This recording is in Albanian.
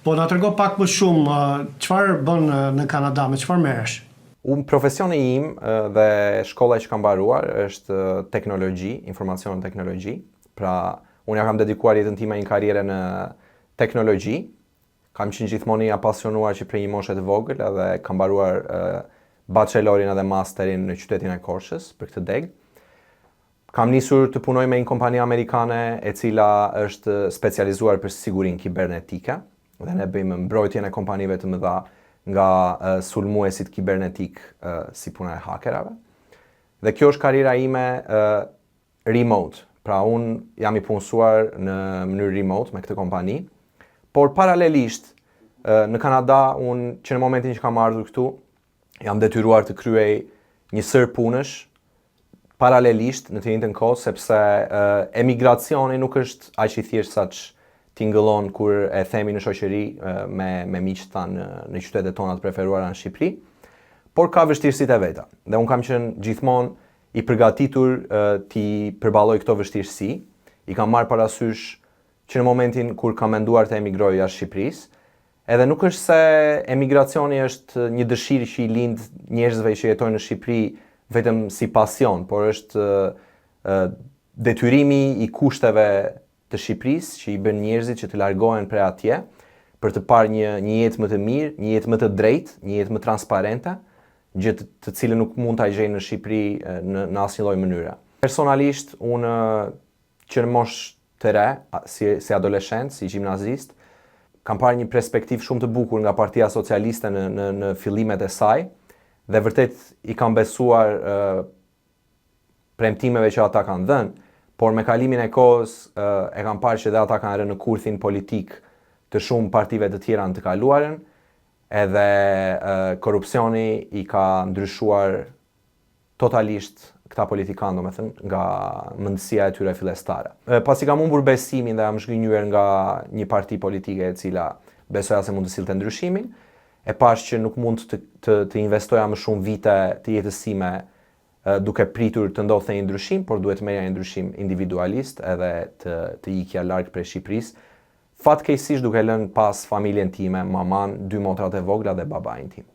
Po na tregon pak më shumë çfarë bën në Kanada, me çfarë merresh? Unë profesioni im dhe shkolla që kam mbaruar është teknologji, informacion teknologji. Pra, unë ja kam dedikuar jetën time një karriere në teknologji. Kam qenë gjithmonë i apasionuar që prej një moshe të vogël edhe kam mbaruar bachelorin edhe masterin në qytetin e Korçës për këtë deg. Kam nisur të punoj me një kompani amerikane e cila është specializuar për sigurinë kibernetike dhe ne bëjmë mbrojtjen e kompanive të mëdha nga sulmuesit kibernetik si puna e hakerave. Dhe kjo është karriera ime remote. Pra unë jam i punësuar në mënyrë remote me këtë kompani, por paralelisht në Kanada unë që në momentin që kam ardhur këtu jam detyruar të kryej një sër punësh paralelisht në të njëjtën kohë sepse emigracioni nuk është aq i thjeshtë saç tingëllon kur e themi në shoqëri me miqtë tanë në qytetet tona të preferuara në Shqipëri, por ka vështirësitë e veta. Dhe unë kam qenë gjithmonë i përgatitur t'i përballoj këto vështirësi, i kam marrë parasysh që në momentin kur kam menduar të emigroj jashtë Shqipërisë, edhe nuk është se emigracioni është një dëshirë që i lind njerëzve që jetojnë në Shqipëri vetëm si pasion, por është detyrimi i kushteve të Shqipërisë që i bën njerëzit që të largohen prej atje për të parë një jetë më të mirë, një jetë më të drejtë, një jetë më transparente, gjë të cilën nuk mund ta gjejnë në Shqipëri në asnjë lloj mënyre. Personalisht, unë që në moshë të re, si adoleshent, si gjimnazist, kam parë një perspektivë shumë të bukur nga Partia Socialiste në fillimet e saj dhe vërtet i kam besuar premtimeve që ata kanë dhënë. Por me kalimin e kohës e kam parë që dhe ata kanë rënë në kurthin politik të shumë partive të tjera në të kaluarën, edhe korrupsioni i ka ndryshuar totalisht këta politikanë, domethënë, nga mendësia e tyre fillestare. Pasi kam humbur besimin dhe jam zhgënjur nga një parti politike e cila besoja se mund të sillte ndryshimin, e pash që nuk mund të investoja më shumë vite të jetës time duke pritur të ndodhte një ndryshim, por duhet merrja një ndryshim individualist edhe të ikja larg prej Shqipërisë. Fatkeqësisht duke lënë pas familjen time, maman, 2 motrat e vogla dhe babain tim.